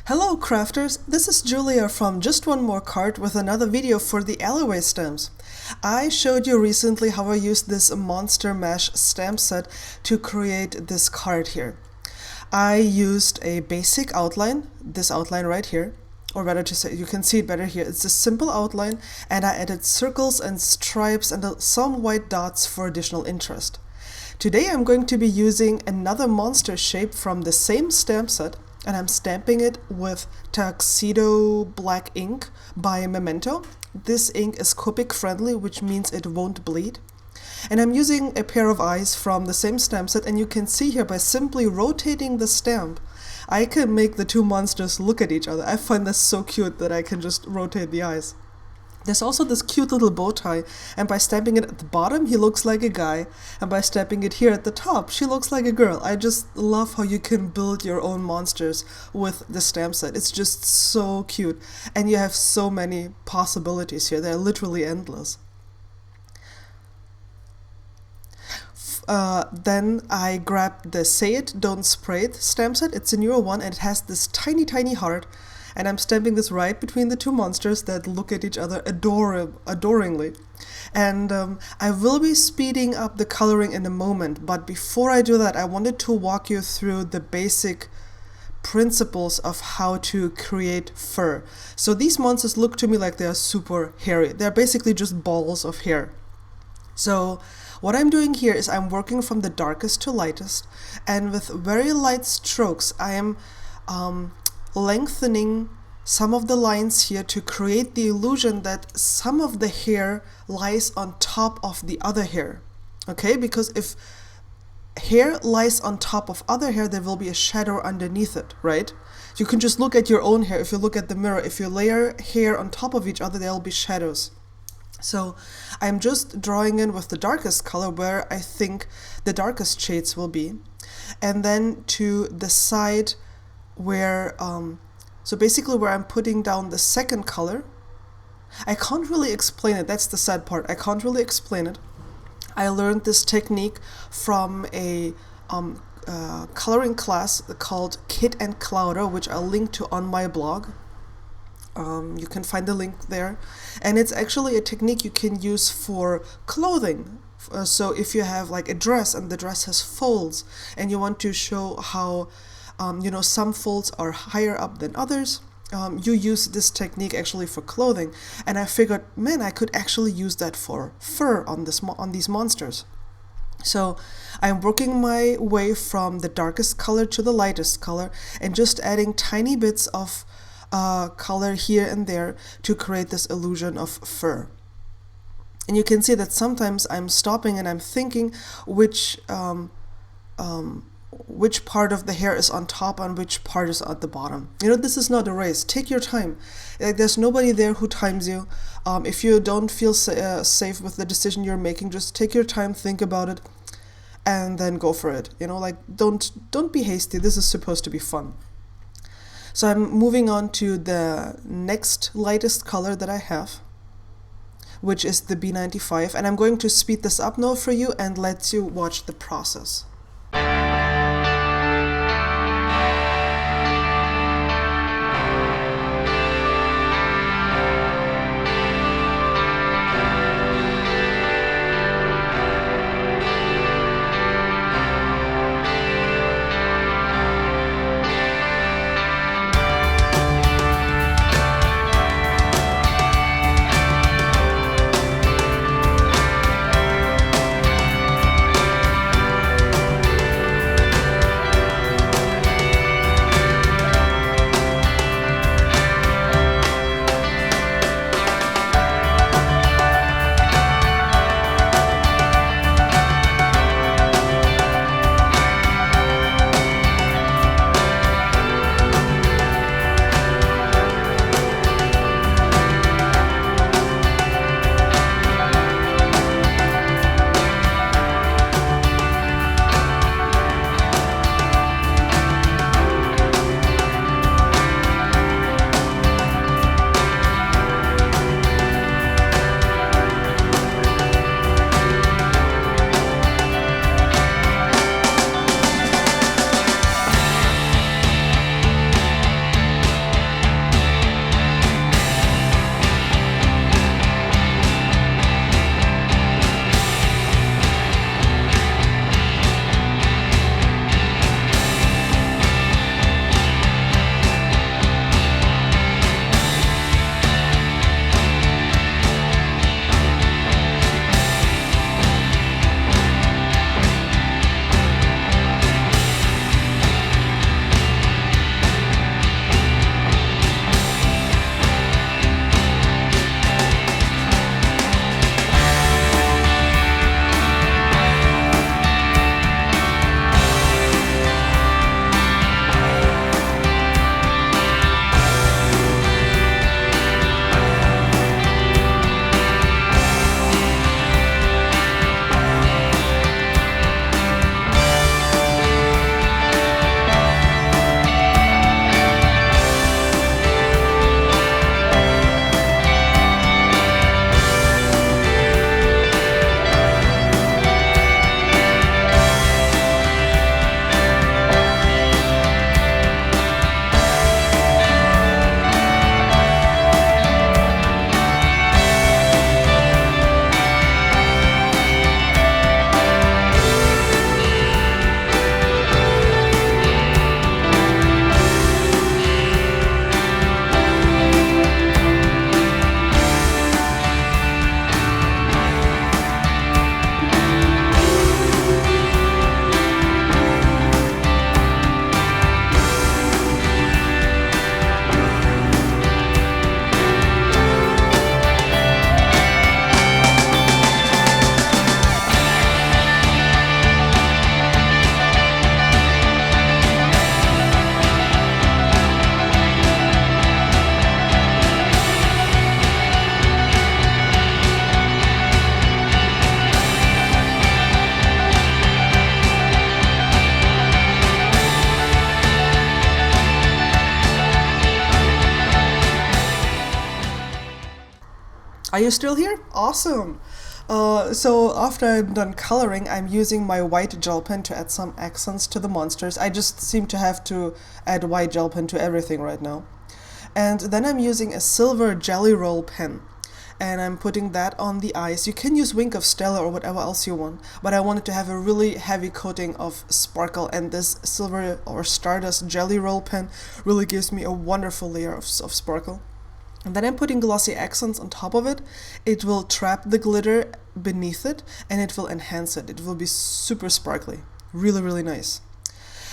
Hello crafters, this is Julia from Just One More Card with another video for the TheAlleyWayStamps. I showed you recently how I used this Monster Mash stamp set to create this card here. I used a basic outline, this outline right here, or better to say, you can see it better here. It's a simple outline and I added circles and stripes and some white dots for additional interest. Today I'm going to be using another monster shape from the same stamp set, and I'm stamping it with Tuxedo black ink by Memento. This ink is Copic friendly, which means it won't bleed. And I'm using a pair of eyes from the same stamp set, and you can see here by simply rotating the stamp, I can make the two monsters look at each other. I find this so cute that I can just rotate the eyes. There's also this cute little bow tie, and by stamping it at the bottom, he looks like a guy, and by stamping it here at the top, she looks like a girl. I just love how you can build your own monsters with the stamp set. It's just so cute, and you have so many possibilities here. They're literally endless. Then I grabbed the Say It, Don't Spray It stamp set. It's a newer one, and it has this tiny heart. And I'm stamping this right between the two monsters that look at each other adoringly. And I will be speeding up the coloring in a moment, but before I do that, I wanted to walk you through the basic principles of how to create fur. So these monsters look to me like they are super hairy. They're basically just balls of hair. So what I'm doing here is I'm working from the darkest to lightest, and with very light strokes, I am lengthening some of the lines here to create the illusion that some of the hair lies on top of the other hair. Okay, because if hair lies on top of other hair, there will be a shadow underneath it, right? You can just look at your own hair. If you look at the mirror, if you layer hair on top of each other, there will be shadows. So I'm just drawing in with the darkest color where I think the darkest shades will be, and then to the side where so basically where I'm putting down the second color. I can't really explain it. That's the sad part. I can't really explain it. I learned this technique from a coloring class called Kit and Clouder, which I'll link to on my blog. You can find the link there, and it's actually a technique you can use for clothing. So if you have like a dress and the dress has folds and you want to show how some folds are higher up than others, you use this technique actually for clothing. And I figured, man, I could actually use that for fur on these monsters. So I'm working my way from the darkest color to the lightest color and just adding tiny bits of color here and there to create this illusion of fur. And you can see that sometimes I'm stopping and I'm thinking which part of the hair is on top and which part is at the bottom. This is not a race. Take your time. There's nobody there who times you. If you don't feel safe with the decision you're making, just take your time, think about it, and then go for it. Don't be hasty. This is supposed to be fun. So I'm moving on to the next lightest color that I have, which is the B95, and I'm going to speed this up now for you and let you watch the process. Are you still here? Awesome! So after I'm done coloring, I'm using my white gel pen to add some accents to the monsters. I just seem to have to add white gel pen to everything right now. And then I'm using a silver jelly roll pen. And I'm putting that on the eyes. You can use Wink of Stella or whatever else you want, but I wanted to have a really heavy coating of sparkle, and this silver or stardust jelly roll pen really gives me a wonderful layer of sparkle. And then I'm putting glossy accents on top of it. It will trap the glitter beneath it and it will enhance it. It will be super sparkly. Really, really nice.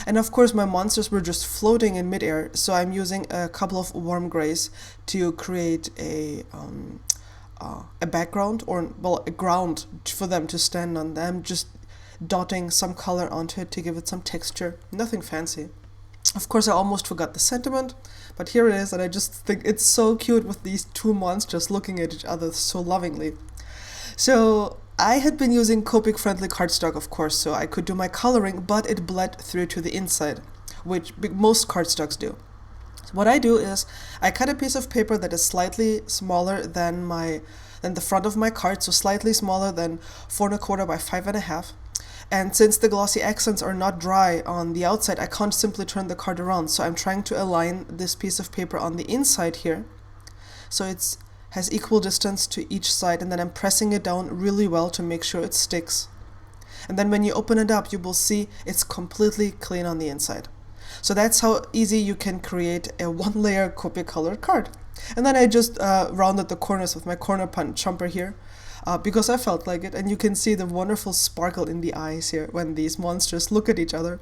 And of course my monsters were just floating in midair, so I'm using a couple of warm grays to create a background, or well, a ground for them to stand on. Them just dotting some color onto it to give it some texture. Nothing fancy. Of course, I almost forgot the sentiment, but here it is, and I just think it's so cute with these two monsters looking at each other so lovingly. So I had been using Copic friendly cardstock, of course, so I could do my coloring, but it bled through to the inside, which most cardstocks do. So what I do is I cut a piece of paper that is slightly smaller than the front of my card, so slightly smaller than 4 1/4 by 5 1/2. And since the glossy accents are not dry on the outside, I can't simply turn the card around. So I'm trying to align this piece of paper on the inside here, so it has equal distance to each side, and then I'm pressing it down really well to make sure it sticks. And then when you open it up, you will see it's completely clean on the inside. So that's how easy you can create a one-layer Copic colored card. And then I just rounded the corners with my corner punch jumper here, because I felt like it, and you can see the wonderful sparkle in the eyes here when these monsters look at each other.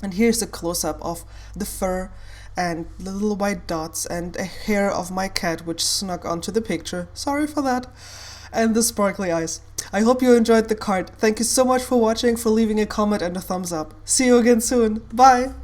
And here's a close-up of the fur and the little white dots and a hair of my cat which snuck onto the picture. Sorry for that. And the sparkly eyes. I hope you enjoyed the card. Thank you so much for watching, for leaving a comment and a thumbs up. See you again soon. Bye!